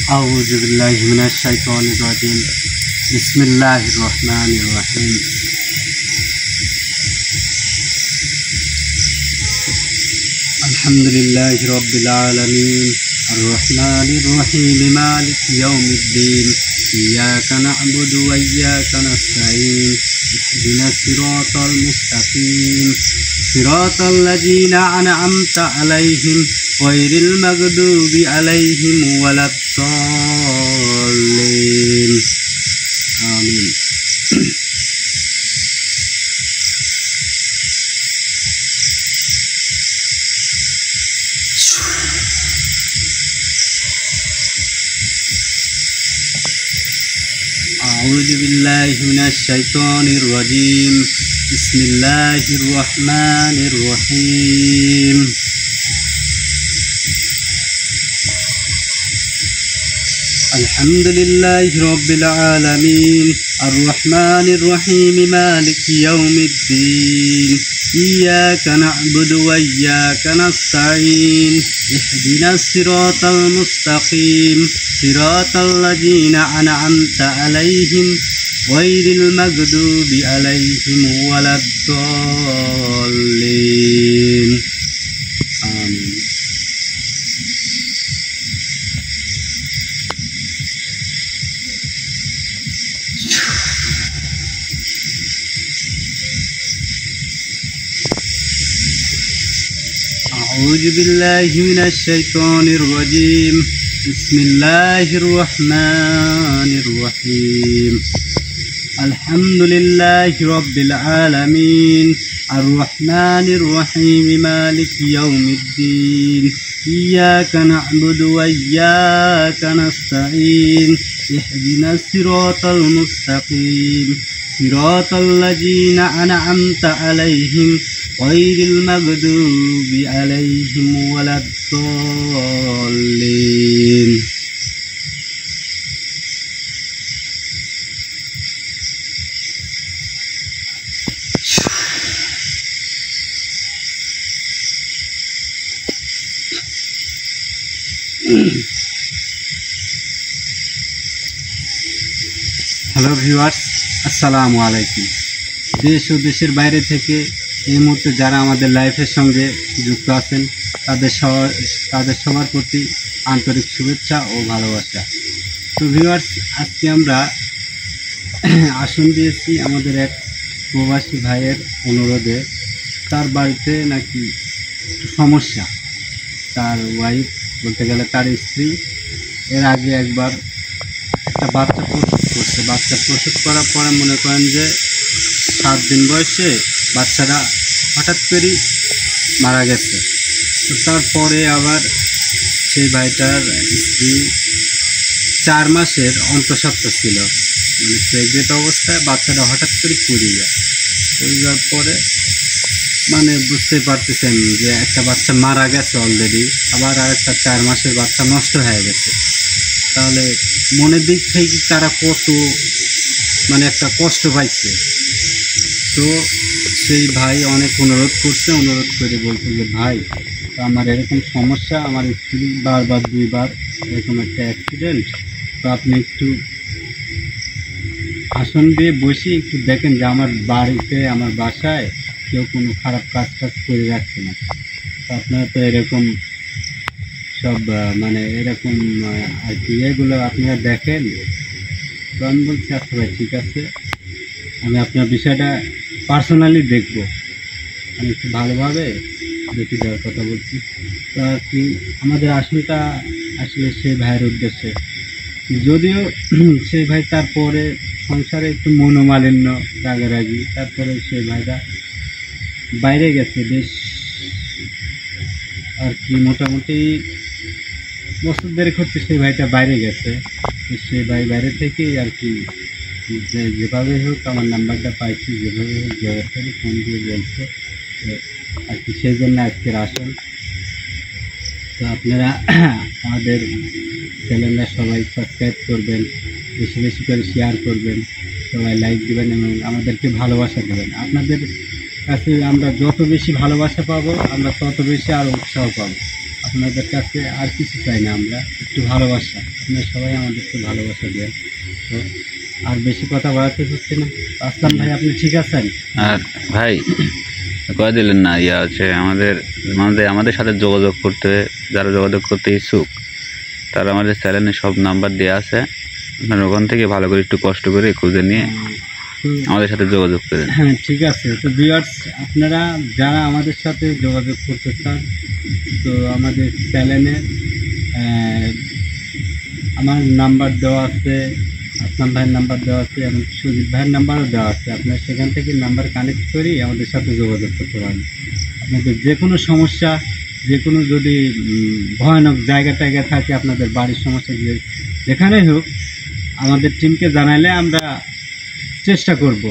أعوذ بالله من الشيطان الرجيم. بسم الله الرحمن الرحيم. الحمد لله رب العالمين الرحمن الرحيم مالك يوم الدين إياك نعبد وإياك نستعين اهدنا الصراط المستقيم صراط الذين أنعمت عليهم غير المغضوب عليهم ولا الضالين آمين. أعوذ بالله من الشيطان الرجيم. بسم الله الرحمن الرحيم. الحمد لله رب العالمين الرحمن الرحيم مالك يوم الدين إياك نعبد وإياك نستعين اهدنا الصراط المستقيم صراط الذين أنعمت عليهم غير المغضوب عليهم ولا الضالين آمين. أعوذ بالله من الشيطان الرجيم. بسم الله الرحمن الرحيم. الحمد لله رب العالمين الرحمن الرحيم مالك يوم الدين إياك نعبد وإياك نستعين اهدنا الصراط المستقيم صراط الذين أنعمت عليهم غير المغضوب عليهم ولا الضالين. Hello viewers, আসসালামু আলাইকুম। দেশ ও দেশের বাইরে থেকে এই মুহূর্তে যারা আমাদের লাইফের সঙ্গে যুক্ত আছেন তাদের সবার প্রতি আন্তরিক শুভেচ্ছা ও ভালোবাসা। তো ভিউয়ার্স, আজকে আমরা আসন দিয়েছি আমাদের এক প্রবাসী ভাইয়ের অনুরোধে। তার বাড়িতে নাকি একটু সমস্যা। তার ওয়াইফ, বলতে গেলে তার স্ত্রী, এর আগে একবার একটা বাচ্চা প্রসব করছে। বাচ্চা প্রসব করার পরে মনে করেন যে 7 দিন বয়সে বাচ্চাটা হঠাৎ করেই মারা গেছে। তো তারপরে আবার সেই ভাইটার স্ত্রী 4 মাসের অন্তঃসত্ত্বা ছিল, মানে প্রেগনেন্ট অবস্থায় বাচ্চাটা হঠাৎ করে পড়ে যায়। পড়ে যাওয়ার পরে মানে বুঝতে পারতেছেন যে একটা বাচ্চা মারা গেছে অলরেডি, আবার আর একটা 4 মাসের বাচ্চা নষ্ট হয়ে গেছে। তাহলে মনের দিক থেকে তারা কত মানে একটা কষ্ট পাইছে। তো সেই ভাই অনেক অনুরোধ করছে, অনুরোধ করে বলছে যে ভাই, আমার এরকম সমস্যা, আমার স্ত্রী বারবার 2 বার এরকম একটা অ্যাক্সিডেন্ট, তো আপনি একটু আসন দিয়ে বসে একটু দেখেন যে আমার বাড়িতে, আমার বাসায় কেউ কোনো খারাপ কাজ করে রাখছে না। তো আপনারা তো এরকম সব মানে এরকম আর কি এগুলো আপনারা দেখেন। তো আমি বলছি আচ্ছা ভাই, ঠিক আছে, আমি আপনার বিষয়টা পার্সোনালি দেখব, আমি একটু ভালোভাবে দেখে দেওয়ার কথা বলছি। তো আর কি আমাদের আসনটা আসলে সেই ভাইয়ের উদ্দেশ্যে, যদিও সেই ভাই তারপরে সংসারে একটু মনোমালিন্য, রাগারাগি, তারপরে সেই ভাইটা বাইরে গেছে বেশ আর কি মোটামুটি বছর দেড়েক হচ্ছে সেই ভাইটা বাইরে গেছে। তো সেই ভাই বাইরে থেকেই আর কি যেভাবে হোক আমার নাম্বারটা পাইছি, যেভাবে হোক জয়ের ফোন দিয়ে বলছে আর কি, সেই জন্য আজকের আসল। তো আপনারা আমাদের চ্যানেলটা সবাই সাবস্ক্রাইব করবেন, বেশি বেশি করে শেয়ার করবেন, সবাই লাইক দেবেন এবং আমাদেরকে ভালোবাসা দেবেন। আপনাদের কাছে আমরা যত বেশি ভালোবাসা পাবো, আমরা তত বেশি আরও উৎসাহ পাবো। আপনাদের কাছে আর কিছু চাই না, আমরা একটু ভালোবাসা, আপনারা সবাই আমাদেরকে ভালোবাসা দেন। তো আর বেশি কথা বাড়াতে হচ্ছে না। আসলাম ভাই, আপনি ঠিক আছেন? আর ভাই কয়ে দিলেন না, ইয়া হচ্ছে আমাদের আমাদের আমাদের সাথে যোগাযোগ করতে, যারা যোগাযোগ করতে ইচ্ছুক তারা আমাদের চ্যানেলে সব নাম্বার দেওয়া আছে, আপনার ওখান থেকে ভালো করে একটু কষ্ট করে খুঁজে নিয়ে আমাদের সাথে যোগাযোগ করেন। হ্যাঁ ঠিক আছে। তো ভিউয়ার্স, আপনারা যারা আমাদের সাথে যোগাযোগ করতে চান, তো আমাদের চ্যানেলে আমার নাম্বার দেওয়া আছে, আসলাম ভাইয়ের নাম্বার দেওয়া আছে এবং সুজিত ভাইয়ের নাম্বারও দেওয়া আছে। আপনারা সেখান থেকে নাম্বার কানেক্ট করেই আমাদের সাথে যোগাযোগ করতে পারেন। আপনাদের যে কোনো সমস্যা, যে কোনো যদি ভয়ানক জায়গা টায়গা থাকে, আপনাদের বাড়ির সমস্যা যেখানেই হোক, আমাদের টিমকে জানালে আমরা চেষ্টা করব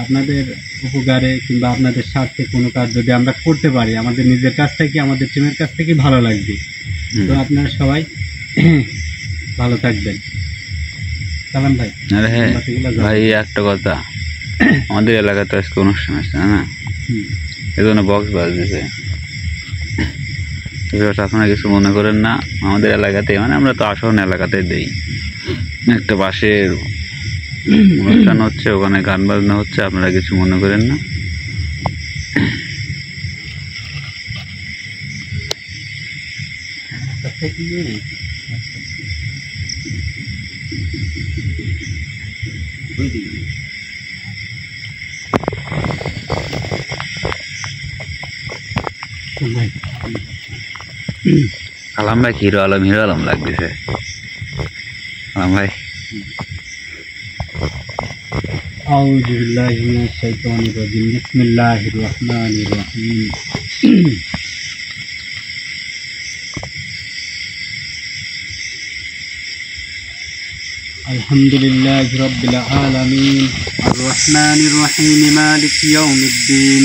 আপনাদের উপকারে কিংবা আপনাদের স্বার্থে কোনো কাজ যদি আমরা করতে পারি, আমাদের নিজের কাছ থেকে, আমাদের টিমের কাছ থেকে ভালো লাগবে। তো আপনারা সবাই ভালো থাকবেন। সালাম ভাই। আরে হ্যাঁ ভাই, একটা কথা, আমাদের এলাকাতে আজকে অনুষ্ঠান আছে না, এই জন্য বক্স বাজতেছে। আপনারা কিছু মনে করেন না, আমাদের এলাকাতে মানে আমরা তো আসন এলাকাতে দেই, একটা পাশের অনুষ্ঠান হচ্ছে, ওখানে গান বাজনা হচ্ছে, আপনারা কিছু মনে করেন না। আলম ভাই হিরো আলম লাগতেছে। আলম ভাই আউযু বিল্লাহি মিনাশ শাইতানির রাজিম। বিসমিল্লাহির রহমানির রহিম। আলহামদুলিল্লাহি রাব্বিল আলামিন। আর রহমানির রহিম। মালিকি ইয়াউমিদ্দিন।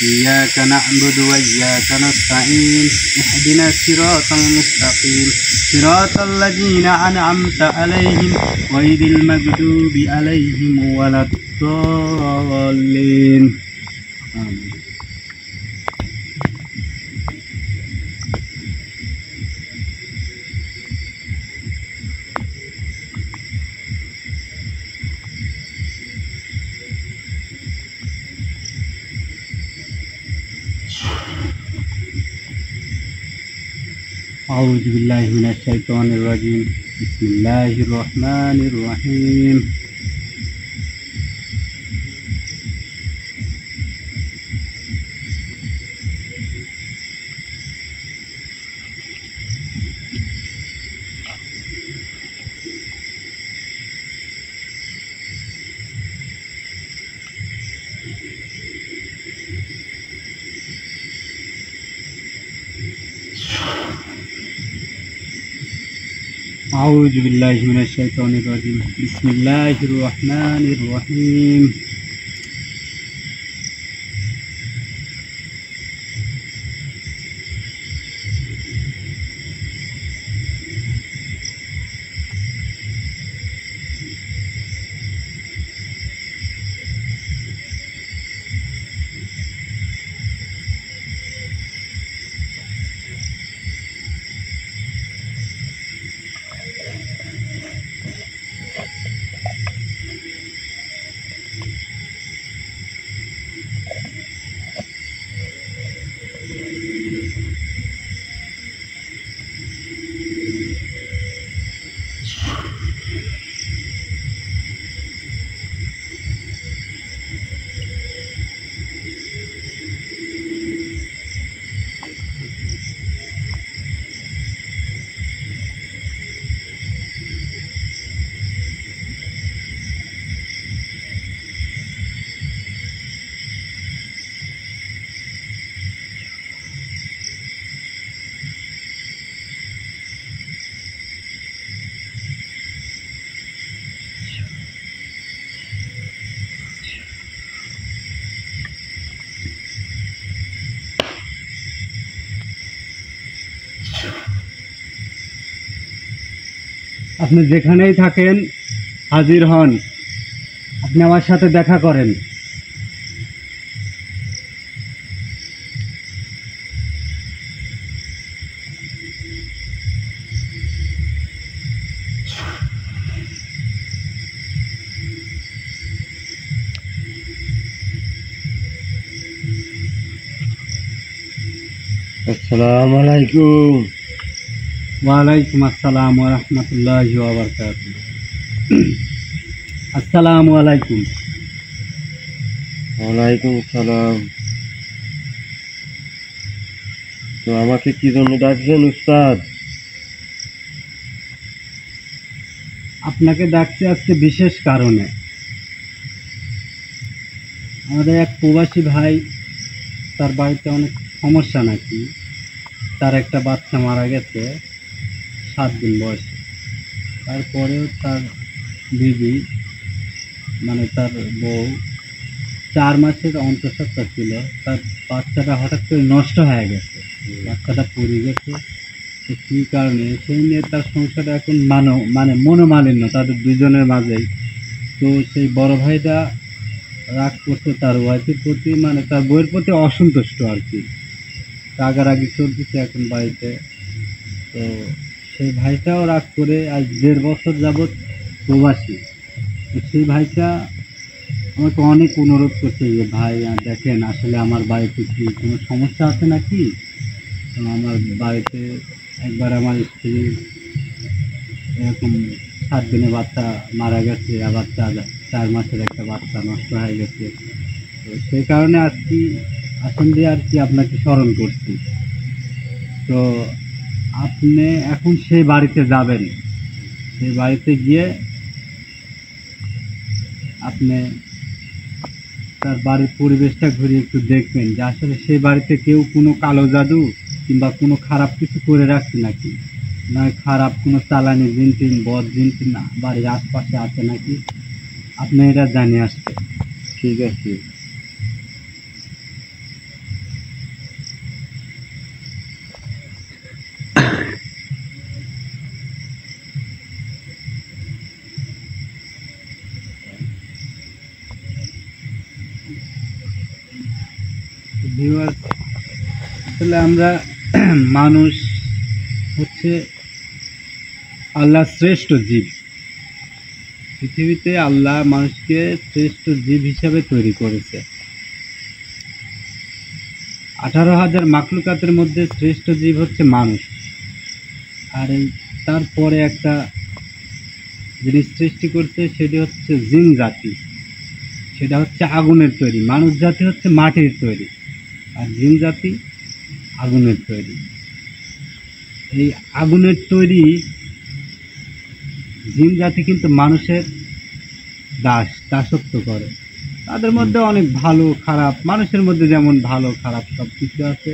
ইয়্যাকা না'বুদু ওয়া ইয়্যাকা নাস্তাঈন। ইহদিনাস সিরাতাল মুস্তাকিম। সিরাতাল লাযীনা আন'আমতা আলাইহিম গায়রিল মাগদুবি আলাইহিম ওয়ালাদ-দাল্লিন। আমিন। أعوذ بالله من الشيطان الرجيم. بسم الله الرحمن الرحيم. أعوذ بالله من الشيطان الرجيم. بسم الله الرحمن الرحيم. আপনি যেখানেই থাকেন হাজির হন, আপনি আমার সাথে দেখা করেন। আসসালামু আলাইকুম। ওয়ালাইকুম আসসালাম ওয়া রাহমাতুল্লাহি ওয়া বারাকাতুহু। আসসালামু আলাইকুম। ওয়ালাইকুম সালাম। তো আমাকে কি জন্য ডাকছেন উস্তাদ? আপনাকে ডাকছি আজকে বিশেষ কারণে। আমাদের এক প্রবাসী ভাই, তার বাড়িতে অনেক সমস্যা নাকি, তার একটা বাচ্চা মারা গেছে 7 দিন বয়সে। তারপরেও তার বিবি, মানে তার বউ 4 মাসের অন্তঃসত্ত্বা ছিল, তার বাচ্চাটা হঠাৎ করে নষ্ট হয়ে গেছে, বাচ্চাটা পড়ে গেছে। তো কী কারণে সেই নিয়ে তার সংসারটা এখন মানে মনোমালিন্য তাদের দুজনের মাঝেই। তো সেই বড় ভাইটা রাগ করছে তার ওয়াইফের প্রতি, মানে তার বউয়ের প্রতি অসন্তুষ্ট আর কি, রাগারাগি চলতেছে এখন বাড়িতে। তো সেই ভাইটাও রাগ করে আজ 1.5 বছর যাবৎ প্রবাসী। তো সেই ভাইটা আমাকে অনেক অনুরোধ করছে যে ভাই দেখেন আসলে আমার বাড়িতে কি কোনো সমস্যা আছে নাকি। তো আমার বাড়িতে একবার আমার স্ত্রী এরকম 7 দিনে বাচ্চা মারা গেছে, আবার 4 মাসের একটা বাচ্চা নষ্ট হয়ে গেছে। তো সেই কারণে আজকে আসন দিয়ে আর কি আপনাকে স্মরণ করছি। তো আপনি এখন সেই বাড়িতে যাবেন, সেই বাড়িতে গিয়ে আপনি তার বাড়ির পরিবেশটা ঘুরে একটু দেখবেন যে আসলে সেই বাড়িতে কেউ কোনো কালো জাদু কিংবা কোনো খারাপ কিছু করে রাখছে নাকি, না খারাপ কোনো চালানি জিনটিন বদ জিনটিন বাড়ির আশপাশে আছে নাকি, আপনি এটা জানিয়ে আসবেন। ঠিক আছে। ভিউয়ার্স, আসলে আমরা মানুষ হচ্ছে আল্লাহর শ্রেষ্ঠ জীব। পৃথিবীতে আল্লাহ মানুষকে শ্রেষ্ঠ জীব হিসাবে তৈরি করেছে। 18,000 মাখলুকাতের মধ্যে শ্রেষ্ঠ জীব হচ্ছে মানুষ। আর এই তারপরে একটা জিনিস সৃষ্টি করছে, সেটি হচ্ছে জিন জাতি। সেটা হচ্ছে আগুনের তৈরি। মানুষ জাতি হচ্ছে মাটির তৈরি, আর জিন জাতি আগুনের তৈরি। এই আগুনের তৈরি জিন জাতি কিন্তু মানুষের দাসত্ব করে। তাদের মধ্যে অনেক ভালো খারাপ, মানুষের মধ্যে যেমন ভালো খারাপ সব কিছু আছে,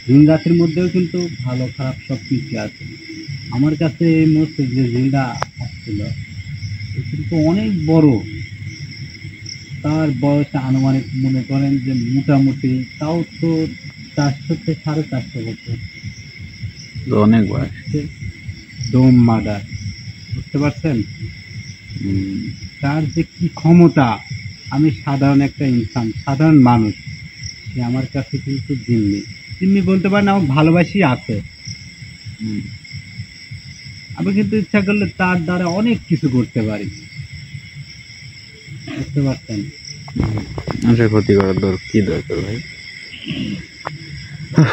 জিন জাতির মধ্যেও কিন্তু ভালো খারাপ সব কিছু আছে। আমার কাছে এই মুহূর্তে যে জিনটা আসছিল সে কিন্তু অনেক বড়। তার বয়স আনুমানিক মনে করেন যে মোটামুটি তাও তো 400 থেকে 450 বছর। তো অনেক বয়স। ডোম মাদার, বুঝতে পারছেন? তার যে কি ক্ষমতা, আমি সাধারণ একটা ইনসান, সাধারণ মানুষ, সে আমার কাছে কিন্তু জিম্মি বলতে পারেন, আমার ভালোবাসি আছে। আমি কিন্তু ইচ্ছা করলে তার দ্বারা অনেক কিছু করতে পারি, বুঝতে পারছেন? মানুষের ক্ষতি করার কি দরকার ভাই?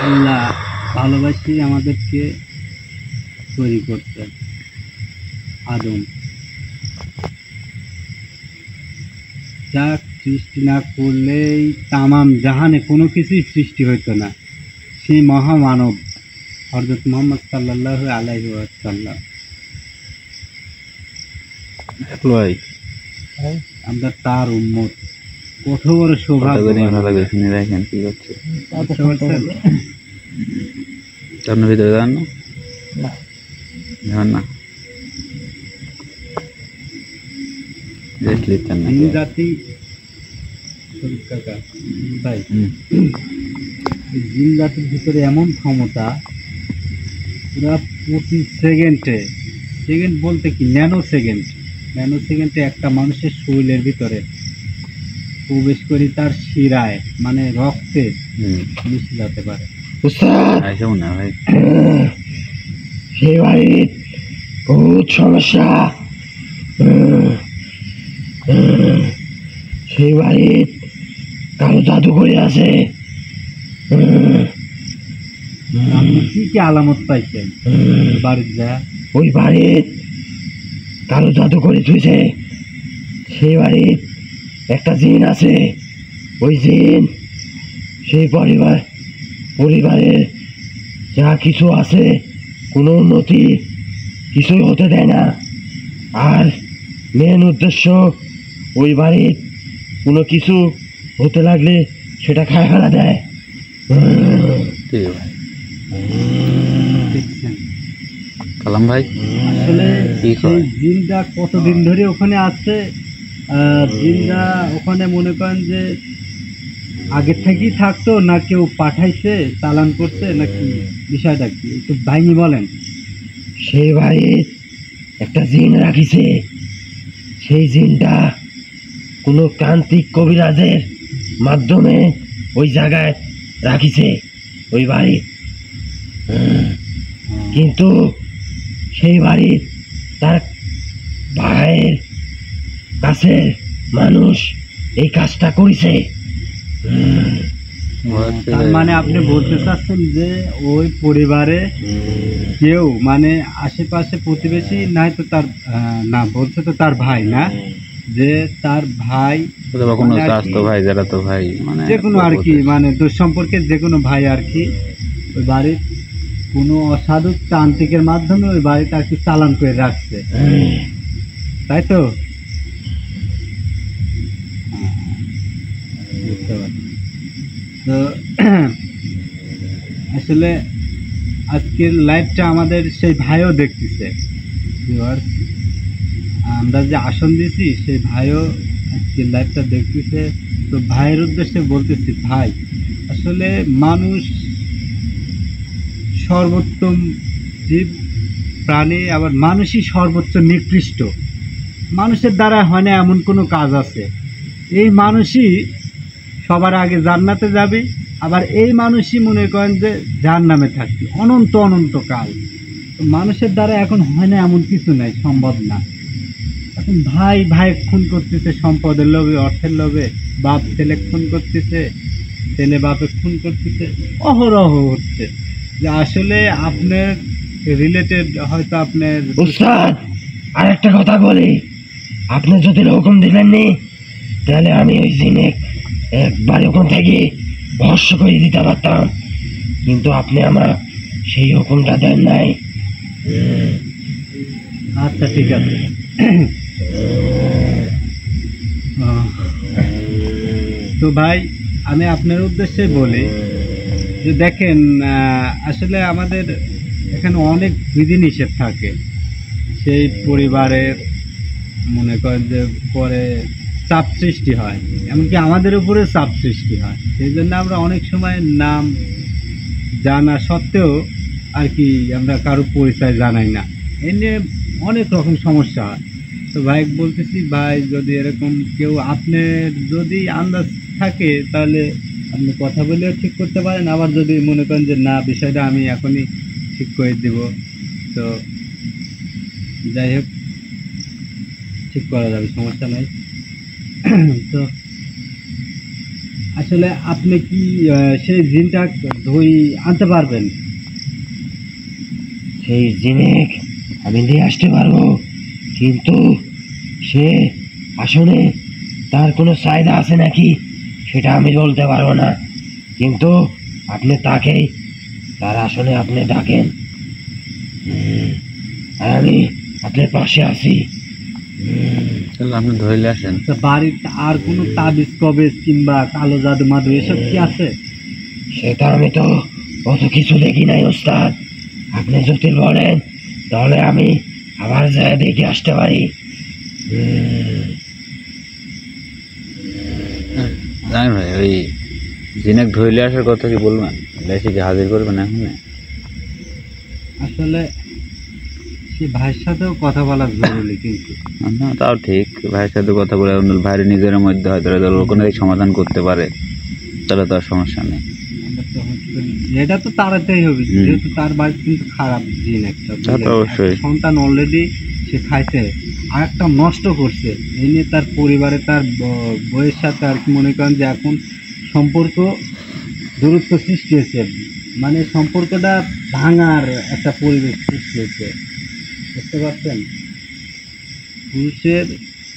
আল্লাহ ভালোবাসি আমাদেরকে তৈরি করতে। আদম যা সৃষ্টি না করলেই তামাম জাহানে কোনো কিছুই সৃষ্টি হইতো না। সেই মহামানব হযরত মুহাম্মদ সাল্লাল্লাহু আলাইহি ওয়াসাল্লাম, ভাই আমরা তার উম্মত। কত বড় সৌভাগ্য! দেখেন কি করছে, বুঝতে পারছেন? আপনার ভিতরে যান না, রেস্ট নিচ্ছেন না জিন জাতি, শরীফ কাকা ভাই, এই জিন জাতির ভিতরে এমন ক্ষমতা, পুরা প্রতি সেকেন্ড বলতে কি ন্যানো সেকেন্ডে একটা মানুষের শরীরের ভিতরে প্রবেশ করি, তার শিরায় মানে রক্তে মিশে যেতে পারে। না ভাই, সেই বাড়ির বহুত সমস্যা, সেই বাড়ির কালো জাদু করে আছে। কি কি আলামত পাইছেন বাড়ির যা? ওই বাড়ির কালো জাদু করে থুইছে। সেই বাড়ির একটা জিন আছে। ওই জিন সেই পরিবারের যা কিছু আছে কোনো উন্নতি কিছুই হতে দেয় না। আর মেন উদ্দেশ্য ওই বাড়ির কোনো কিছু হতে লাগলে সেটা খায় ফেলা দেয়। ঠিক ভাই। দেখছেন কালাম ভাই আসলে কি সেই কয়? জিনটা কতদিন ধরে ওখানে আছে? জিনটা ওখানে মনে করেন যে আগে থেকেই থাকতো, না কেউ পাঠাইছে চালান করছে, নাকি বিষয়টা কি একটু ভাঙি বলেন। সেই বাড়ির একটা জিন রাখিছে। সেই জিনটা কোনো তান্ত্রিক কবিরাজের মাধ্যমে ওই জায়গায় রাখিছে ওই বাড়ির। কিন্তু সেই বাড়ির তার ভাইয়ের কাছের মানুষ এই কাজটা করেছে। তার মানে আপনি বলতে চাচ্ছেন যে ওই পরিবারে কেউ, মানে আশেপাশে প্রতিবেশী নাই তো তার না বলছে তো তার ভাই না, যে তার ভাই অথবা কোনো মানে আর কি- স্বাস্থ্য ভাই যারা তো ভাই মানে যে কোনো আর কি, মানে দূর সম্পর্কে যে কোনো ভাই আর কি ওই বাড়ির কোনো অসাধু তান্ত্রিকের মাধ্যমে ওই বাড়িটা আর কি চালান করে রাখছে, তাই তো? বুঝতে পারছি। তো আসলে আজকের লাইভটা আমাদের সেই ভাইও দেখতেছে। viewers, আমরা যে আসন দিছি সেই ভাইও আজকের লাইভটা দেখতেছে। তো ভাইয়ের উদ্দেশ্যে বলতেছি, ভাই আসলে মানুষ সর্বোত্তম জীব প্রাণী, আবার মানুষই সর্বোচ্চ নিকৃষ্ট। মানুষের দ্বারা হয় না এমন কোনো কাজ আছে? এই মানুষই সবার আগে জান্নাতে যাবে, আবার এই মানুষই মনে করেন যে জাহান্নামে থাকবে অনন্ত অনন্ত কাল। তো মানুষের দ্বারা এখন হয় না এমন কিছু নাই, সম্ভব না। এখন ভাই ভাই খুন করতেছে সম্পদের লোভে, অর্থের লোভে, বাপ ছেলে খুন করতেছে, ছেলে বাপে খুন করতেছে, অহরহ হচ্ছে। যে আসলে আপনার রিলেটেড হয়তো আপনার উস্তাদ আর একটা কথা বলি, আপনি যদি হুকুম দিলেননি তাহলে আমি ওই জিনে একবার ওখান থেকে ভস্য করে দিতে পারতাম, কিন্তু আপনি আমার সেই হুকুমটা দেন নাই। আচ্ছা ঠিক আছে। তো ভাই আমি আপনার উদ্দেশ্যে বলি যে দেখেন, আসলে আমাদের এখানে অনেক বিধিনিষেধ থাকে। সেই পরিবারের মনে করেন যে পরে চাপ সৃষ্টি হয়, এমনকি আমাদের উপরে চাপ সৃষ্টি হয়। সেই জন্য আমরা অনেক সময় নাম জানা সত্ত্বেও আর কি আমরা কারো পরিচয় জানাই না, এ নিয়ে অনেক রকম সমস্যা হয়। তো ভাই বলতেছি, ভাই যদি এরকম কেউ আপনার যদি আন্দাজ থাকে তাহলে আপনি কথা বলেও ঠিক করতে পারেন, আবার যদি মনে করেন যে না বিষয়টা আমি এখনই ঠিক করে দিব, তো যাই হোক ঠিক করা যাবে, সমস্যা নাই। তো আসলে আপনি কি সেই জিনটা ধুই আনতে পারবেন? সেই জিনে আমি নিয়ে আসতে পারবো, কিন্তু সে আসলে তার কোনো চাহিদা আছে নাকি সেটা আমি বলতে পারবো না, কিন্তু আপনি তাকেই তার আসলে আপনি ডাকেন। আর আমি আপনার পাশে আছি। তাহলে আপনি ধরলে আসেন। তো বাড়ির আর কোনো তাবিজ কবেজ কিংবা কালো জাদু মাদু এসব কি আছে? সেটা আমি তো অত কিছু দেখি নাই ওস্তাদ, আপনি যদি বলেন তাহলে আমি আবার যায় দেখে আসতে পারি। জানি ভাই ওই জিনেক ধরলে আসার কথা কি বলবেন? এসে কি হাজির করবেন এখন? আসলে সে ভাইয়ের সাথেও কথা বলা জরুরি, কিন্তু না তাও ঠিক, ভাইয়ের সাথে কথা বলে ভাইয়ের নিজের মধ্যে হয়তো কোনো সমাধান করতে পারে, তাহলে তো আর সমস্যা নেই। এটা তো তাড়াতেই হবে, যেহেতু তার বাড়ি কিন্তু খারাপ জিন একটা, তা তো অবশ্যই। একটা সন্তান অলরেডি সে খাইছে, আর একটা নষ্ট করছে। এই নিয়ে তার পরিবারে তার বইয়ের সাথে আর কি মনে করেন যে এখন সম্পর্ক দূরত্ব সৃষ্টি হয়েছে। মানে সম্পর্কটা ভাঙার একটা পরিবেশ সৃষ্টি হচ্ছে, বুঝতে পারছেন? পুরুষের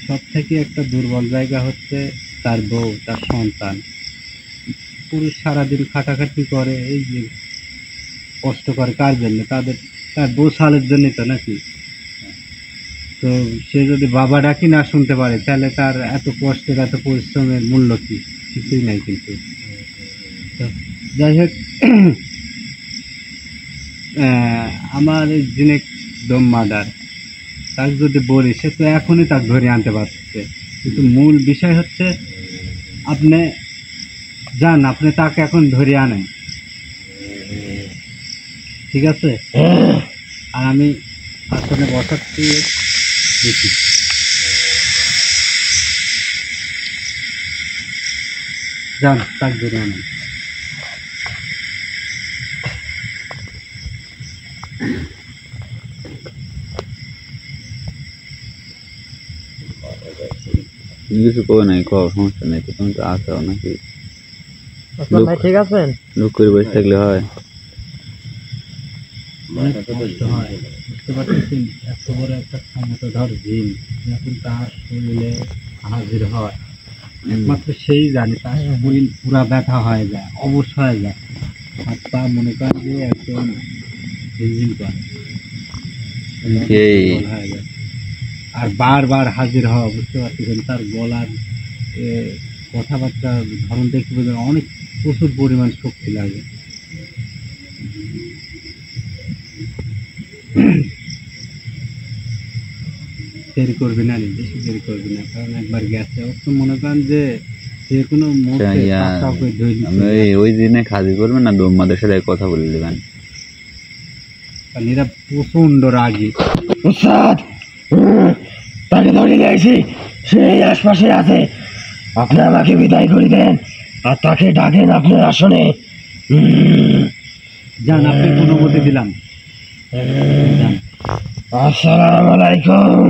সব থেকে একটা দুর্বল জায়গা হচ্ছে তার বউ, তার সন্তান। পুরুষ সারাদিন খাটাখাটি করে, এই যে কষ্ট করে কার জন্য? তার বউ সালের জন্যই তো, নাকি? তো সে যদি বাবা ডাকি না শুনতে পারে, তাহলে তার এত কষ্টের, এত পরিশ্রমের মূল্য কি? কিছুই নাই কিন্তু। তো যাই হোক, আমার এই জিনেক দম মার্ডার, তাকে যদি বলি, সে তো এখনই তাকে ধরে আনতে পারছে, কিন্তু মূল বিষয় হচ্ছে আপনি যান, আপনি তাকে এখন ধরে আনেন, ঠিক আছে? আর আমি আসলে বসাচ্ছি, দেখি। যান, তাকে ধরে আনেন। কিছু করবে নাই, সমস্যা নেই তো, তুমি তো আসো নাকি? ভাই ঠিক আছেন? লোক করে বসে থাকলে হয়? অনেক কষ্ট হয়, বুঝতে পারতেছেন? এত বড় একটা ক্ষমতাধর জিন যখন তার শরীরে হাজির হয়, একমাত্র সেই জানে, তার শরীর পুরা ব্যথা হয়ে যায়, অবশ হয়ে যায়, হাত পা মনে করেন যে একদম ঝিনঝিন করে, এই হয়ে যায়। আর বারবার হাজির হওয়া, বুঝতে পারতেছেন? তার গলার কথাবার্তার ধরন দেখতে বোঝা যায় অনেক প্রচুর পরিমাণ শক্তি লাগে। দেরি করবি না রে, বেশি দেরি করবি না, কারণ একবার গেছে, ওর তো মনে করেন যে যে কোনো মুহূর্তে পাকড়াও করে ধরে নিচ্ছে। ওই দিনে খাজি করবেন না, দোম্মাদের সাথে কথা বলে দেবেন। কারণ এরা প্রচন্ড রাগী। উস্তাদ, তাকে ধরে নিয়েছি, সেই আশপাশে আছে। আপনি আমাকে বিদায় করে দেন আর তাকে ডাকেন আপনার আসনে। যান, আপনি অনুমতি দিলাম, যান। আসসালামু আলাইকুম।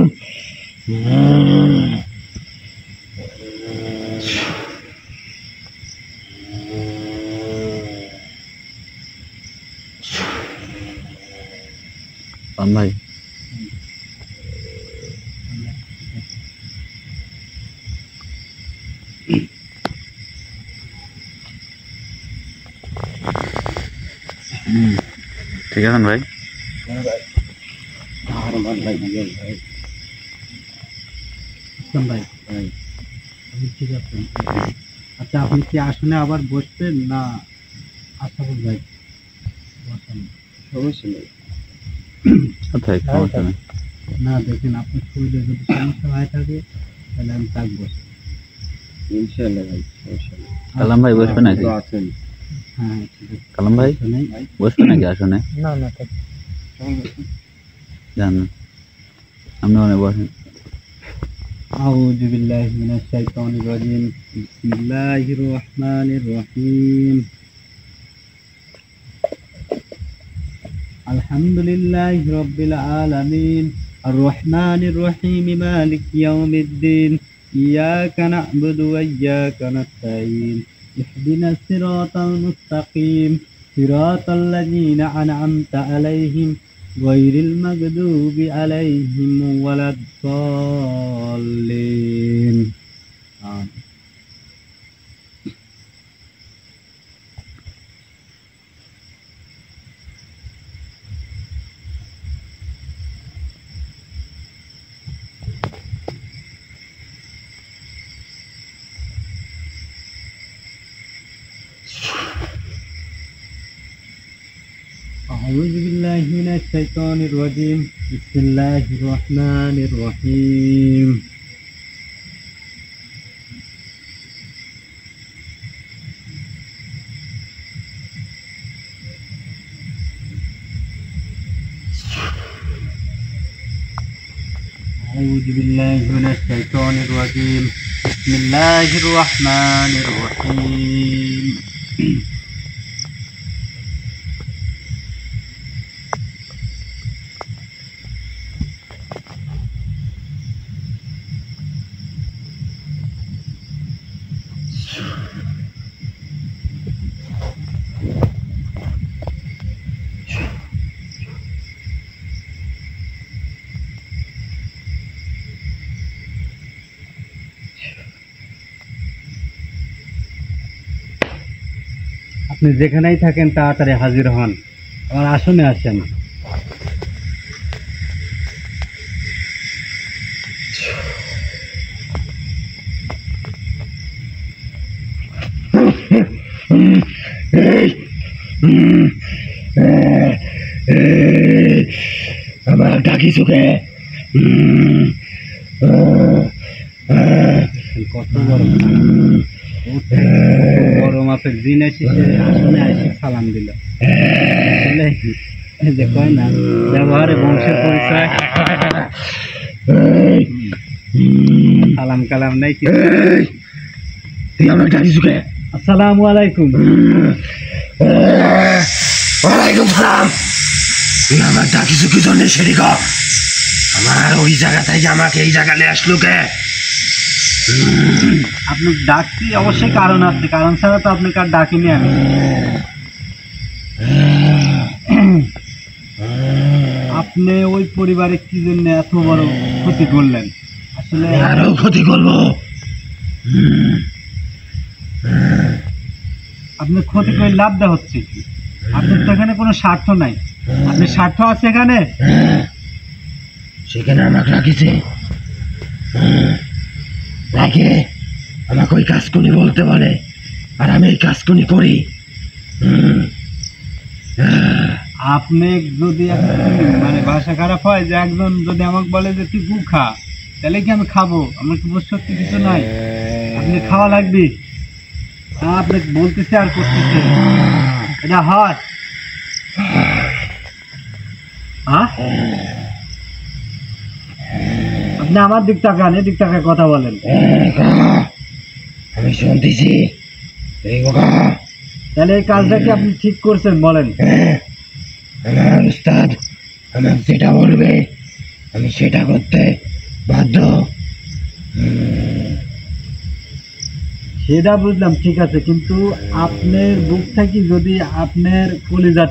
ভাই ঠিক আছেন ভাই? আসলাম ভাই, আপনি ঠিক আছেন? আচ্ছা, আপনি কি আসনে আবার বসবেন না? আশাফুল ভাই, বসেন, সমস্যা নেই। কোথায়? সমস্যা নেই। না, দেখেন, আপনার শরীরে যদি সমস্যা হয়ে থাকে তাহলে আমি তাক বসে। ইনশাআল্লাহ ভাই, সমস্যা নেই। কালাম ভাই বসবে নাকি? আছেন? হ্যাঁ, ঠিক আছে। কালাম ভাই বসবে নাকি আসনে? না না, জান না, আপনি অনেক বসেন। أعوذ بالله من الشيطان الرجيم. بسم الله الرحمن الرحيم. الحمد لله رب العالمين الرحمن الرحيم مالك يوم الدين إياك نعبد وإياك نستعين اهدنا الصراط المستقيم صراط الذين أنعمت عليهم غير المغضوب عليهم ولا الضالين. آمين. أعوذ بالله من الشيطان الرجيم. بسم الله الرحمن الرحيم. أعوذ بالله من الشيطان الرجيم. بسم الله الرحمن الرحيم. আপনি যেখানেই থাকেন তাড়াতাড়ি হাজির হন, আমার আসনে আসেন। আমার ডাকি চোখে কত বড় বড় মাপের দিন এসেছে, আসনে এসে সালাম দিল। আসলে এই যে কয় না, ব্যবহারে বংশের পরিচয়। সালাম কালাম নাই কি? তুই আমার ডাকি চোখে। আসসালামু আলাইকুম। ওয়ালাইকুম সালাম। তুই আমার ডাকি চোখে জন্য সেটি কর। আমার ওই জায়গা থেকে আমাকে এই জায়গায় আসলো কে? আপনি ডাকছি অবশ্যই কারণ আছে, কারণ ছাড়া তো আপনি কার ডাকিনি আমি। আপনি ওই পরিবারে কি জন্য এত বড় ক্ষতি করলেন? আসলে আরো ক্ষতি করবো। আপনি ক্ষতি করে লাভটা হচ্ছে কি? আপনার তো এখানে কোনো স্বার্থ নাই। আপনার স্বার্থ আছে এখানে? সেখানে আমাকে রাখিছে, রাখে আমাকে ওই কাজ কোনি বলতে বলে, আর আমি এই কাজ কোনি করি। আপনি যদি মানে ভাষা খারাপ হয় যে একজন যদি আমাকে বলে যে তুই গু খা, তাহলে কি আমি খাবো? আমার কি সত্যি কিছু নাই, আপনি খাওয়া লাগবে। আপনি বলতেছে আর করতেছে, এটা হয়? হ্যাঁ, আপনি আমার দিক তাকান, এদিক তাকায় কথা বলেন। আমি শুনতেছি। তাহলে এই কাজটা কি আপনি ঠিক করছেন বলেন? আমার উস্তাদ আমাকে যেটা বলবে আমি সেটা করতে বাধ্য। সেটা বুঝলাম, ঠিক আছে, কিন্তু আপনার বুক থেকে যদি আপনার কলিজার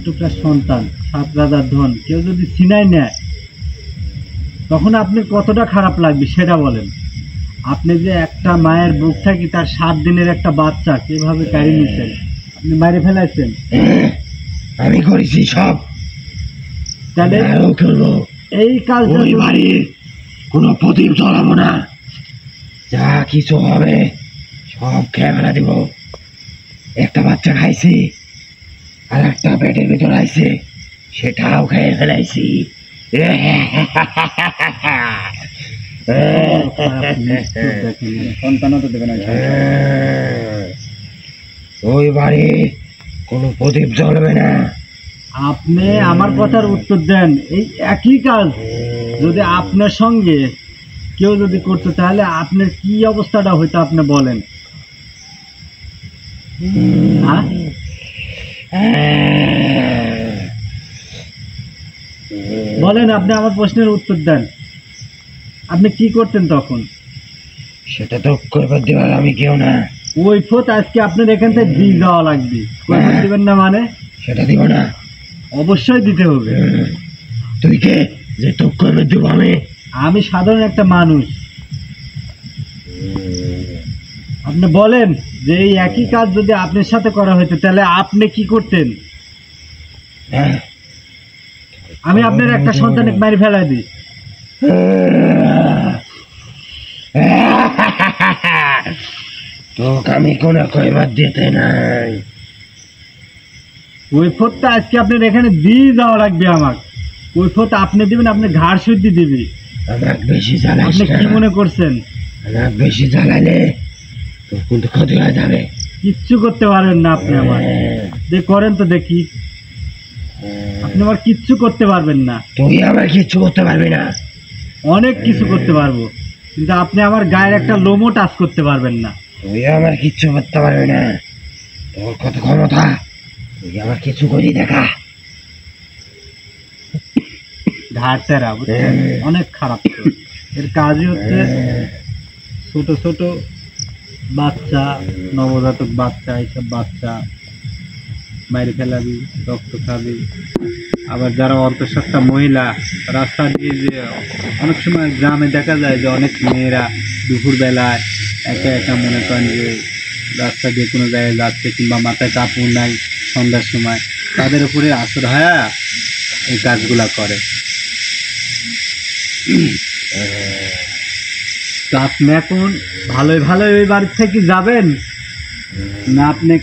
টুকরা সন্তান, 7 রাজার ধন কেউ যদি ছিনাই নেয়, তখন আপনার কতটা খারাপ লাগবে সেটা বলেন। আপনি যে একটা মায়ের বুক থেকে তার 7 দিনের একটা বাচ্চা কিভাবে কাড়ি নিচ্ছেন, আপনি মারে ফেলাইছেন। আমি করেছি সব, তাহলে আরো করবো। এই কাজটা ওই বাড়ির কোনো প্রদীপ জ্বলাবো না, যা কিছু হবে সব খেয়ে ফেলা দিব। একটা বাচ্চা খাইছি, আর একটা পেটের ভিতর আইছে, সেটাও খেয়ে ফেলাইছি। সন্তানও তো দেবেন। ওই বাড়ি কোনো প্রদীপ জ্বলবে না। আপনি আমার কথার উত্তর দেন। এই একই কাজ যদি আপনার সঙ্গে কেউ যদি করতো, তাহলে আপনার কি অবস্থাটা হইতো আপনি বলেন। হ্যাঁ, বলেন, আপনি আমার প্রশ্নের উত্তর দেন। আপনি কি করতেন তখন? সেটা তো করবার দেওয়ার আমি কেউ না। কৈফত আজকে আপনার এখান থেকে দিয়ে যাওয়া লাগবে। কৈফত দিবেন না মানে? সেটা দিব না। অবশ্যই দিতে হবে। তুই কে যে তোক করবে দিব? আমি সাধারণ একটা মানুষ। আপনি বলেন যে এই একই কাজ যদি আপনার সাথে করা হতো, তাহলে আপনি কি করতেন? আমি আপনার একটা সন্তানকে মারি ফেলাই দিই। তোকে আমি কোনো কইবার দিতে নাই। কৈফতটা আজকে আপনার এখানে দিয়ে যাওয়া লাগবে। আমার কৈফত আপনি দিবেন, আপনি ঘাড় শুদ্ধি দিবি। আমাকে বেশি জ্বালাইস আপনি না। কি মনে করছেন? আমাকে বেশি জ্বালাইলে তোর কিন্তু ক্ষতি হয়ে যাবে। কিচ্ছু করতে পারবেন না আপনি আমার। যে করেন তো দেখি। আপনি আমার কিচ্ছু করতে পারবেন না। তুই আমার কিচ্ছু করতে পারবি না। অনেক কিছু করতে পারবো, কিন্তু আপনি আমার গায়ের একটা লোমও টাচ করতে পারবেন না। তুই আমার কিচ্ছু করতে পারবি না। তোর কত ক্ষমতা, তুই আমার কিছু করি দেখা। ঘাটতেরা বুঝছেন, অনেক খারাপ তো। এর কাজই হচ্ছে ছোট ছোট বাচ্চা, নবজাতক বাচ্চা, এইসব বাচ্চা বাইরে ফেলাবি, রক্ত খাবি। আবার যারা অন্তঃসত্ত্বা মহিলা, রাস্তা দিয়ে যে অনেক সময় গ্রামে দেখা যায় যে অনেক মেয়েরা দুপুরবেলায় একা একা মনে করেন যে রাস্তা দিয়ে কোনো জায়গায় যাচ্ছে কিংবা মাথায় কাপড় নাই সন্ধ্যার সময়, তাদের উপরে আসর হয় এই কাজগুলা করে। তো আপনি এখন ভালোই ভালোই ওই বাড়ির থেকে যাবেন না আপনি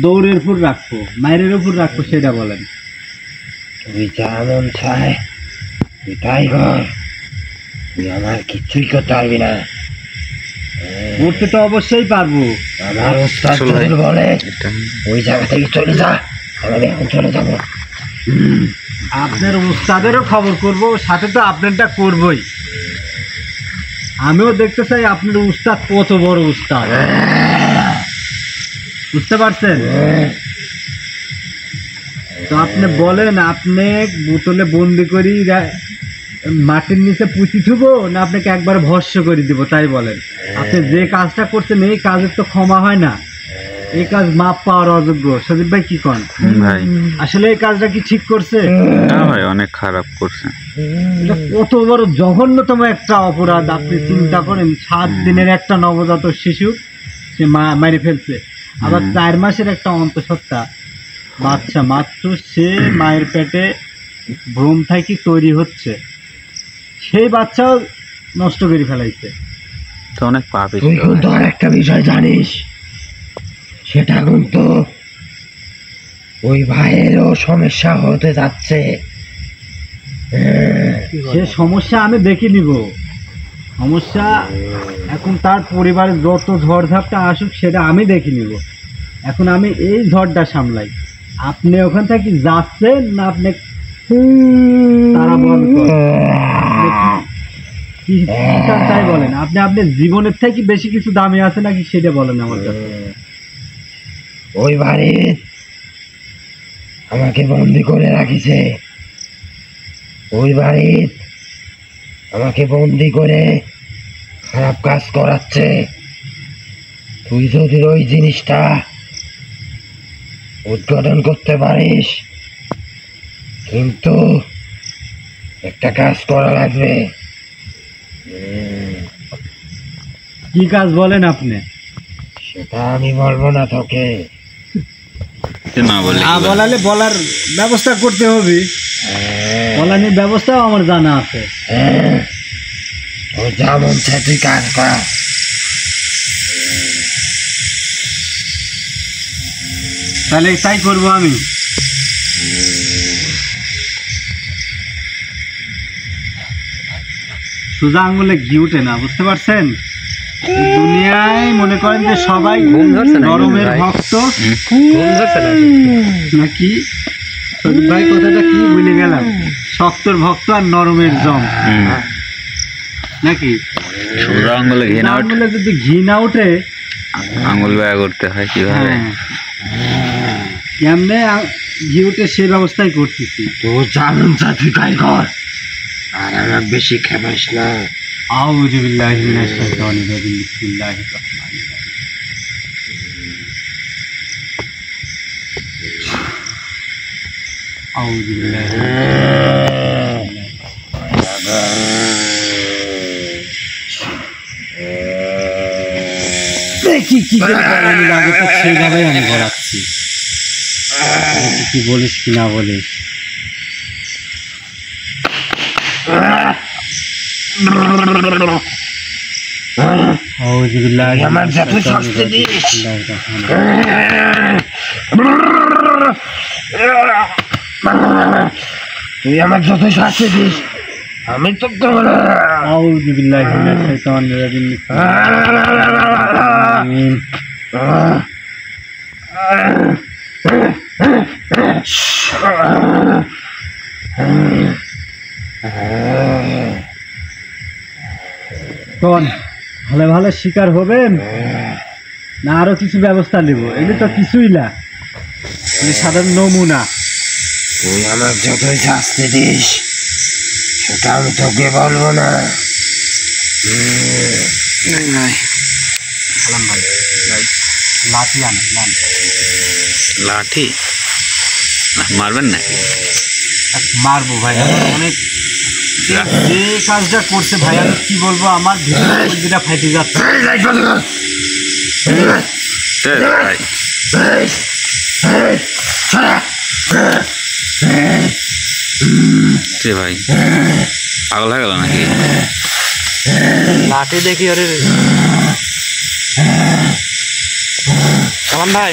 দৌড়ের উপর রাখবো, মায়ের উপর রাখবো, সেটা বলেন। তুই যা মন চায় তুই তাই কর, তুই আমার কিচ্ছুই করতে পারবি না। করতে তো অবশ্যই পারবো। আমার উস্তাদ যদি বলে ওই জায়গা থেকে চলে যা, আমি এখন চলে যাবো। আপনার উস্তাদেরও খবর করব, সাথে তো আপনারটা করবই। আমিও দেখতে চাই আপনার উস্তাদ কত বড় উস্তাদ, বুঝতে পারছেন? তো আপনি বলেন, আপনি বোতলে বন্দি করি মাটির নিচে পুঁতি থুবো না আপনাকে একবার ভস্য করে দিব, তাই বলেন। আপনি যে কাজটা করছেন এই কাজের তো ক্ষমা হয় না, এই কাজ মাপ পাওয়ার অযোগ্য। সজীব ভাই কি কন ভাই? আসলে এই কাজটা কি ঠিক করছে? না ভাই, অনেক খারাপ করছে। এটা কত বড় জঘন্যতম একটা অপরাধ। আপনি চিন্তা করেন, 7 দিনের একটা নবজাতক শিশু সে মেরে ফেলছে, আবার 4 মাসের একটা অন্তঃসত্ত্বা বাচ্চা মাত্র সে মায়ের পেটে ভ্রূণ থেকে তৈরি হচ্ছে, সেই বাচ্চাও নষ্ট করে ফেলাইছে। তো অনেক পাপ। তুই কিন্তু আর একটা বিষয় জানিস, সেটা কিন্তু ওই ভাইয়েরও সমস্যা হতে যাচ্ছে। সে সমস্যা আমি দেখে নিব, সমস্যা এখন তার পরিবারের যত ঝড়ঝাপটা আসুক সেটা আমি দেখে নিব। এখন আমি এই ঝড়টা সামলাই। আপনি ওখান থেকে যাচ্ছেন না আপনি তারা বল কি চান তাই বলেন। আপনি আপনার জীবনের থেকে বেশি কিছু দামি আছে নাকি সেটা বলেন আমার কাছে। ওই বাড়ির আমাকে বন্দি করে রাখিছে, ওই বাড়ির আমাকে বন্দি করে খারাপ কাজ করাচ্ছে। তুই যদি ওই জিনিসটা উদ্ঘাটন করতে পারিস, কিন্তু একটা কাজ করা লাগবে। কি কাজ বলেন আপনি? সেটা আমি বলবো না তোকে। না বলে না বলালে বলার ব্যবস্থা করতে হবে, বলানোর ব্যবস্থাও আমার জানা আছে। ও যা মন চায় তুই কাজ কর। তাহলে তাই করবো আমি। সোজা আঙুলে ঘি উঠে না, বুঝতে পারছেন? এই দুনিয়ায় মনে করেন যে সবাই নরমের ভক্ত নাকি? সজীব ভাই কথাটা কি ভুলে গেলাম, শক্তর ভক্ত আর নরমের জম নাকি? সোজা আঙ্গুলে ঘি না উঠে, আঙুলে যদি ঘি না উঠে আঙ্গুল ব্যয় করতে হয় কিভাবে? কেমনে ঘি উঠে সেই ব্যবস্থাই করতেছি। তো যা মন চায় তুই কাজ কর, আর আমার বেশি খেপাস না। আউযু বিল্লাহি মিনাশ শাইতানির রাজিম, বিসমিল্লাহির রহমানির রহিম। আউযু বিল্লাহি কি করে বলানো লাগে তো সেইভাবেই আমি বলাচ্ছি। কি বলিস কি না বলিস। আমার যত শাস্তি দিস, তুই আমার যত শাস্তি দিস আমি তো আউযু বিল্লাহি মিনাশ শাইতানির রাজিম। কোন ভালো ভালো শিকার হবেন না আরো কিছু ব্যবস্থা নেব? এগুলো তো কিছুই না, সাধারণ নমুনা। তুই আমার যতই শাস্তি দিস সেটা আমি তোকে বলবো না। লাঠি আনে লাঠি মারবেন নাকি? মারবো ভাই, আমার অনেক যে কাজটা করছে ভাই আমি কি বলবো, আমার ভিতরে ফাইটে যাচ্ছে। ভাই কে ভাই পাগল হয়ে গেল নাকি? লাঠি দেখি ওরে সালাম ভাই।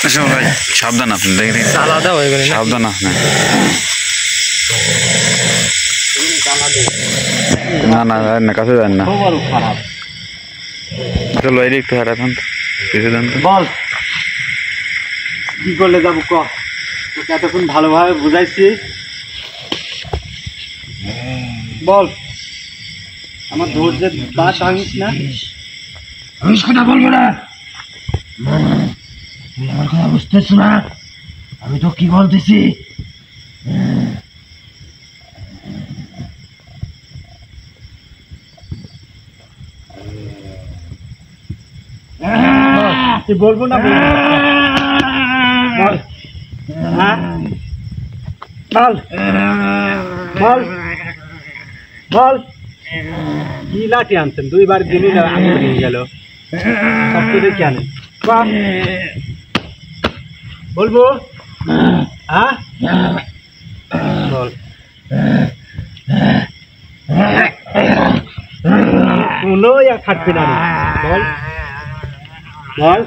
আচ্ছা ভাই সাবধান, আপনি দেখি আলাদা হয়ে গেলেন, সাবধান আপনি। না না যান না, কাছে যান না। খবর খারাপ। চলো এই একটু হারাতাম কিছু দেন তো। বল কি করলে যাবো ক? তোকে এতক্ষণ ভালোভাবে বুঝাইছি, বল। আমার ধৈর্যের বাস ভাঙিস না। আমি কথা বলবো না, তুমি আমার কথা বুঝতেছ না? আমি তো কি বলতেছি, তুই বলবো না বল। হ্যাঁ বল বল বল। কি লাঠি আনছেন? দুইবার দিনই আঙুল ভেঙে গেল, সব তো দেখে আনেন। বলবো? হ্যাঁ বল। কোনো খাটবে না রে। বল বল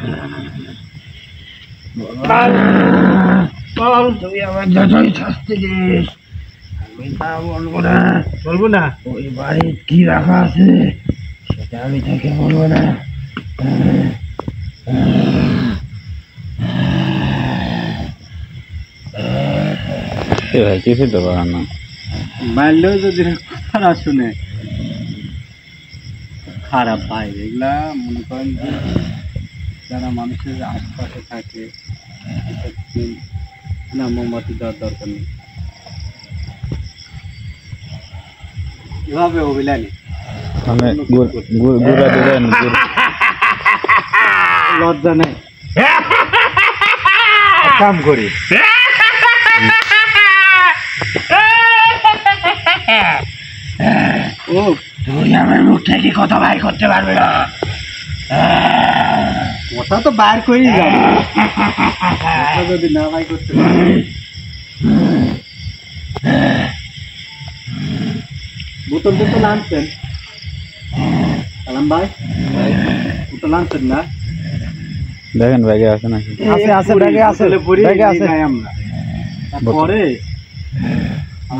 বল বল। তুমি আমার যতই শাস্তি দিস আমি তা বলবো না। বলবো না? ওই বাড়ির কি রাখা আছে সেটা আমি তাকে বলবো না। ভাই কিছু তো পারেন না, মারলেও যদি কথা না শুনে খারাপ ভাই। এগুলা মনে করেন যে যারা মানুষের আশপাশে থাকে না, মোমবাতি দেওয়ার দরকার নেই, এভাবে অভিলানি মানে গুড়া দিলেন লজ্জা নেই। এক কাম করি, ও তুই আমার মুখ থেকে কথা বাইর করতে পারবে না। কথা তো বাইর করেই যাবে, কথা যদি না বাইর করতে পারে। বোতল বোতল আনছেন সালাম ভাই? বোতল আনছেন না? দেখেন ব্যাগে আছে নাকি? আছে আছে, ব্যাগে আছে, ব্যাগে আছে। আমরা তারপরে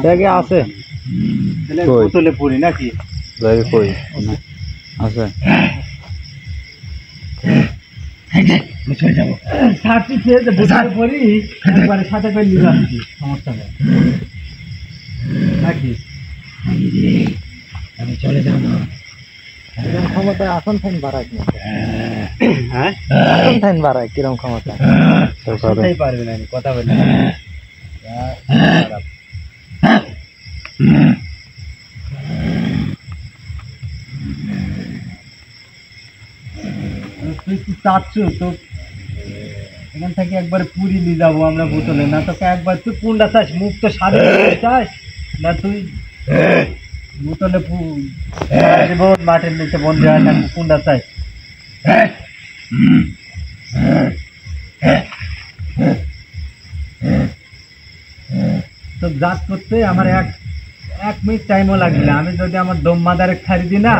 ব্যাগে আছে, তাহলে কই? বোতলে পড়ি নাকি? ব্যাগে কই আছে? আমি চলে যাবো। সাথী খেয়ে বোতলে পড়ি, একবারে সাথে করে নিয়ে যাচ্ছি, সমস্যা নেই নাকি? আমি চলে যাবো। কিরম ক্ষমতা এখন ফ্যান বাড়ায় না? হ্যাঁ এখন ফ্যান বাড়ায় কিরম ক্ষমতা? কথাই পারবে না, কথা বলে তুই কি চাচ্ছ তো এখান থেকে একবার পুরি নিয়ে যাবো আমরা বোতলে? না তোকে একবার তুই কোনটা চাস? মুখ তো সাদা চাস না তুই বোতলে জীবন মাটির নিচে বন্ধু হয় না? কোনটা চাই? তো জাত করতে আমার এক মিনিট টাইমও লাগবে না। আমি যদি আমার দম মাদারে ছাড়ি দিই না,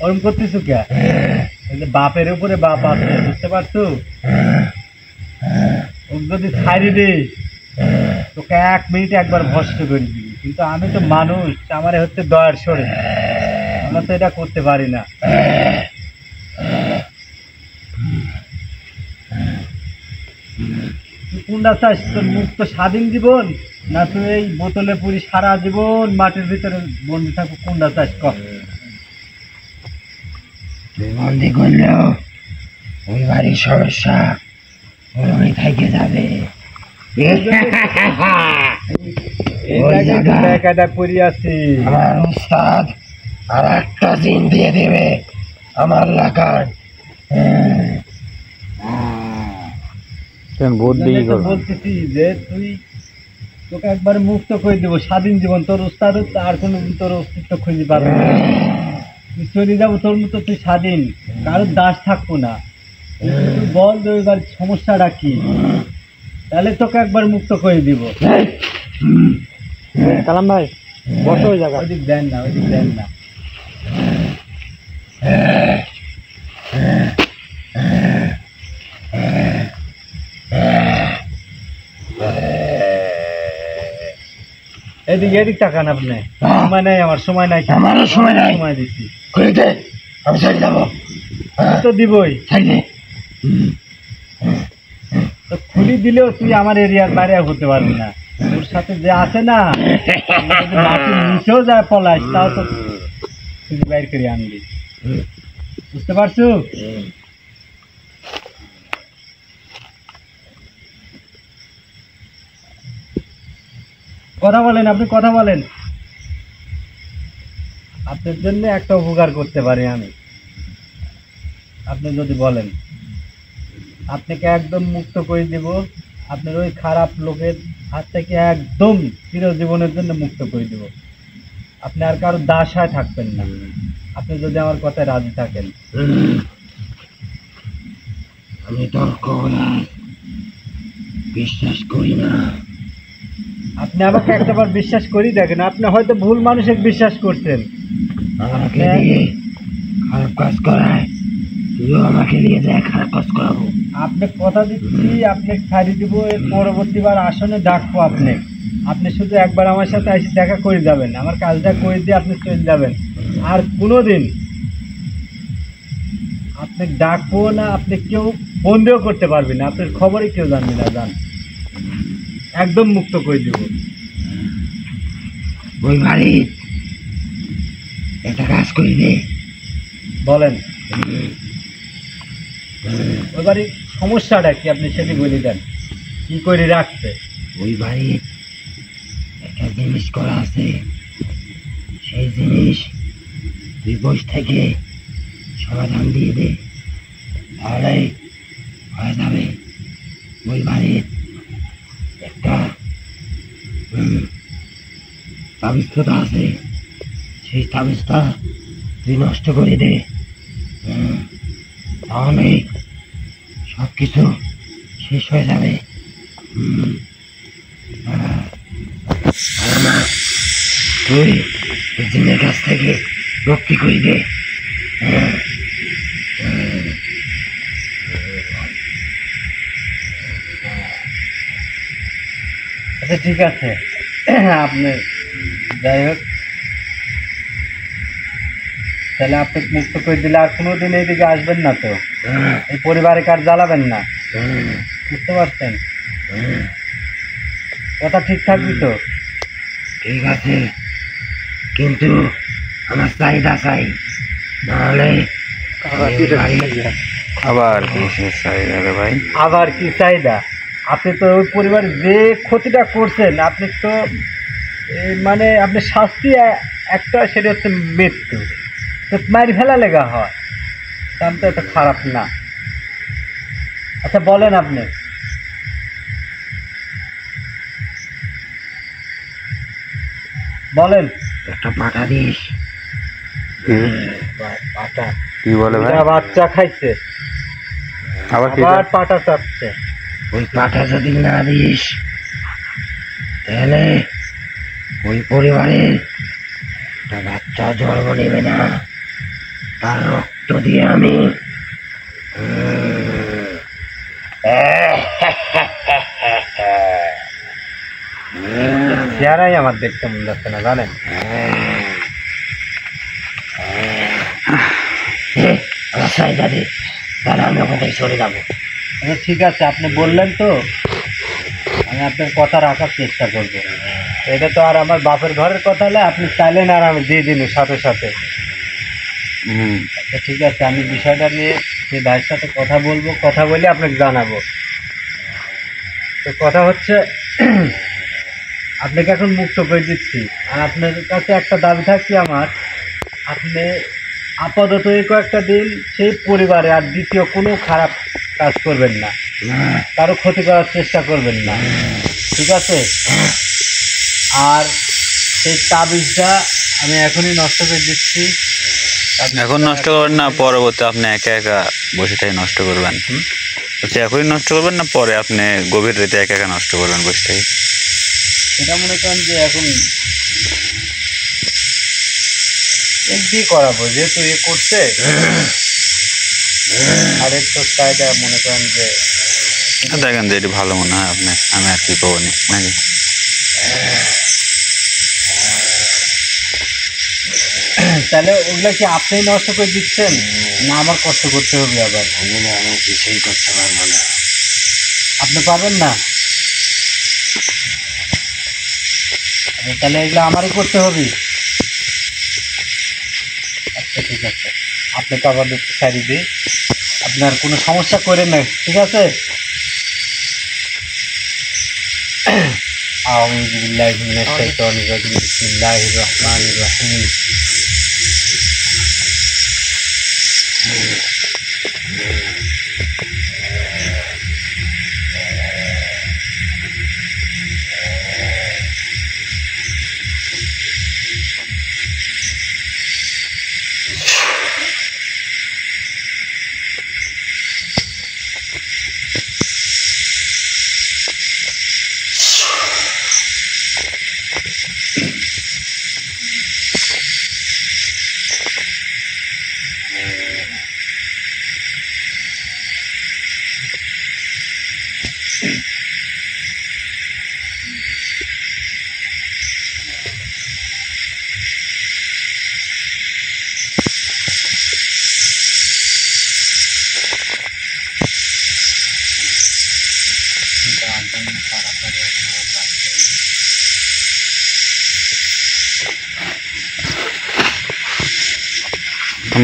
ওরম করতেছো কে? বাপের উপরে বাপ আছে, বুঝতে পারছো? ও যদি ছাড়ি দিস তোকে 1 মিনিটে একবার ভস্ম করে দিবি, কিন্তু আমি তো মানুষ, আমার হচ্ছে দয়ার সরে, আমরা তো এটা করতে পারি না। তুই কোনটা চাস? তোর মুখ তো স্বাধীন জীবন, না তুই এই বোতলে পুরি সারা জীবন মাটির ভিতরে বন্দি থাকবো? কোনটা চাস ক? তুই বন্দি করলেও ওই বাড়ির সমস্যা ওই থেকে যাবে। ওই জায়গায় একাটা পড়ি আছি। আমার উস্তাদ আর একটা জিন দিয়ে দেবে আমার লাগান। ভোট দিয়ে বলতেছি যে তুই তোকে একবার মুক্ত করে দেবো, স্বাধীন জীবন। তোর উস্তাদ আর কোনো তোর অস্তিত্ব খুঁজে পারবে না। তুই চলে যাবো তোর মতো, তুই স্বাধীন, কারোর দাস থাকবো না। তুই বল যে এবার সমস্যাটা কি, তাহলে তোকে একবার মুক্ত করে দিব। কালাম ভাই বসো ওই জায়গা। ওইদিক দেন না, ওইদিক দেন না। এদিকে এদিক তাকান আপনি। সময় নাই, আমার সময় নাই। আমারও সময় নাই। সময় দিচ্ছি আমি ছেড়ে যাবো, তো দিবই। ছেড়ে দে। তো খুলি দিলেও তুই আমার এরিয়ার বাইরে হতে পারবি না। তোর সাথে যে আছে না, যদি মাটির নিচেও যায় পলাশ, তাও তো তুই বাইর করে আনবি। বুঝতে পারছো? কথা বলেন, আপনি কথা বলেন। আপনার জন্য একটা উপকার করতে পারি আমি, আপনি যদি বলেন। আপনাকে একদম মুক্ত করে দিব, আপনার ওই খারাপ লোকের হাত থেকে একদম চিরজীবনের জন্য মুক্ত করে দিব। আপনি আর কারো দাসায় থাকবেন না, আপনি যদি আমার কথায় রাজি থাকেন। আমি তোর কথা বিশ্বাস করি না। আপনি আমাকে একটাবার বিশ্বাস করি দেখেন। আপনি হয়তো ভুল মানুষকে বিশ্বাস করছেন। আমাকে দিয়ে খারাপ কাজ করায়, তুইও আমাকে নিয়ে যায় খারাপ কাজ করাবো। আপনি কথা দিচ্ছি, আপনি ছাড়িয়ে দিব। এর পরবর্তীবার আসনে ডাকবো আপনি। আপনি শুধু একবার আমার সাথে এসে দেখা করে যাবেন, আমার কাজটা করে দিয়ে আপনি চলে যাবেন। আর কোনোদিন আপনি ডাকবো না, আপনি কেউ বন্দিও করতে পারবেন না, আপনার খবরই কেউ জানবে না। জান, একদম মুক্ত করে দিব। ওই বাড়ির একটা কাজ করে দে। বলেন ওই বাড়ির সমস্যাটা কি, আপনি সেটি বলে দেন। কি করে রাখছে? ওই বাড়ির একটা জিনিস করা আছে, সেই জিনিস তুই বস থেকে সমাধান দিয়ে দে, তাহলে হয়ে যাবে। ওই বাড়ির একটা তাবিজটা আছে, সেই তাবিজটা তুই নষ্ট করে দে, তাহলে সব কিছু শেষ হয়ে যাবে। তুই ওই জিনের কাছ থেকে মুক্তি করে দে। আচ্ছা ঠিক আছে, আপনি যাই হোক, তাহলে আপনি মুক্ত করে দিলে আর কোনোদিন এইদিকে আসবেন না তো, এই পরিবারে কার জ্বালাবেন না। বুঝতে পারছেন? কথা ঠিক থাকবি তো? ঠিক আছে, কিন্তু আমার চাহিদা চাই, নাহলে আবার কিসের চাহিদা রে ভাই? আবার কি চাহিদা? আপনি তো ওই পরিবারে যে ক্ষতিটা করছেন, আপনি তো মানে আপনি শাস্তি একটা, সেটা হচ্ছে মৃত্যু। তো মারি ফেলা লেগা হয়, তার তো এত খারাপ না। আচ্ছা বলেন আপনি, বলেন। একটা পাঠা দিস। পাটা কি বলে ভাই? বাচ্চা খাইছে, আবার কি? আবার পাটা চাচ্ছে। ওই পাঠা যদি না দিস, তাহলে ওই পরিবারের একটা বাচ্চা জন্ম নেবে না, তার রক্ত দিয়ে আমি চেহারাই আমার দেখতে মনে যাচ্ছে না, জানেন? আমার চাহিদা দে, তাহলে আমি ওখান থেকে চলে যাবো। আচ্ছা ঠিক আছে, আপনি বললেন তো, আমি আপনার কথা রাখার চেষ্টা করবো। এটা তো আর আমার বাপের ঘরের কথা হলে আপনি চাইলেন আর আমি দিয়ে দিন সাথে সাথে। আচ্ছা ঠিক আছে, আমি বিষয়টা নিয়ে সেই ভাইয়ের সাথে কথা বলবো, কথা বলে আপনাকে জানাবো। তো কথা হচ্ছে, আপনাকে এখন মুক্ত করে দিচ্ছি, আর আপনার কাছে একটা দাবি থাকছে আমার, আপনি আপাতত এই কয়েকটা দিন সেই পরিবারে আর দ্বিতীয় কোনো খারাপ কাজ করবেন না, কারো ক্ষতি করার চেষ্টা করবেন না, ঠিক আছে? আর সেই তাবিজটা আমি এখনই নষ্ট করে দিচ্ছি। এখন নষ্ট করবেন না, পরবর্তী আপনি একা একা বসে থেকে নষ্ট করবেন। আচ্ছা, এখনই নষ্ট করবেন না পরে আপনি গভীর রাতে একা একা নষ্ট করবেন বসে থেকে? এটা মনে করেন যে এখন দিয়ে করাবো, যেহেতু এ করছে আর এর তো চাহিদা মনে করেন যে দেখেন যে এটি ভালো মনে হয় আপনি, আমি আর কি করবো নাকি। তাহলে ওগুলা কি আপনি নষ্ট করে দিচ্ছেন না আমার কষ্ট করতে হবে? আবার আমি কিছুই করতে পারবো না। আপনি পারবেন না? তাহলে এগুলো আমারই করতে হবে। আচ্ছা ঠিক আছে, আপনি তো আবার দেখতে ছাড়ি দিই, আপনার কোনো সমস্যা করে না, ঠিক আছে? আউযু বিল্লাহি মিনাশ শাইতানির রাজিম, বিসমিল্লাহির রহমানির রহিম।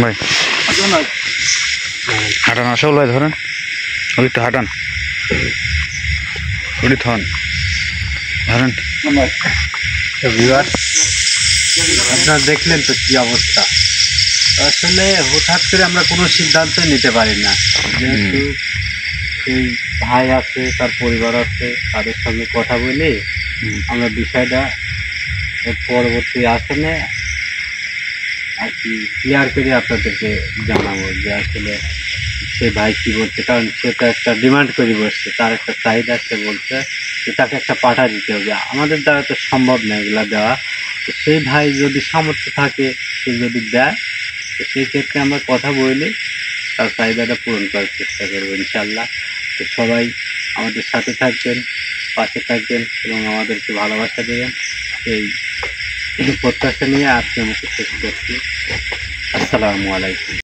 ভাই হাঁটান, আসল ভাই ধরেন, ওই একটু হাঁটান, ওটি ধন ধরেন। আপনারা দেখলেন তো কি অবস্থা। আসলে হঠাৎ করে আমরা কোনো সিদ্ধান্ত নিতে পারি না, যেহেতু সেই ভাই আছে, তার পরিবার আছে, তাদের সঙ্গে কথা বলে আমরা বিষয়টা পরবর্তী আসনে আর কি ক্লিয়ার করে আপনাদেরকে জানাবো যে আসলে সে ভাই কি বলছে। কারণ সে তো একটা ডিমান্ড করে বসছে, তার একটা চাহিদা, সে বলছে যে তাকে একটা পাঠা দিতে হবে। আমাদের দ্বারা তো সম্ভব না এগুলা দেওয়া। তো সেই ভাই যদি সামর্থ্য থাকে, সে যদি দেয়, তো সেই ক্ষেত্রে আমরা কথা বলে তার চাহিদাটা পূরণ করার চেষ্টা করবো ইনশাল্লাহ। তো সবাই আমাদের সাথে থাকবেন, পাশে থাকবেন এবং আমাদেরকে ভালোবাসা দেবেন, এই প্রত্যাশা নিয়ে আজকে আমাকে শেষ করছি। আসসালামু আলাইকুম।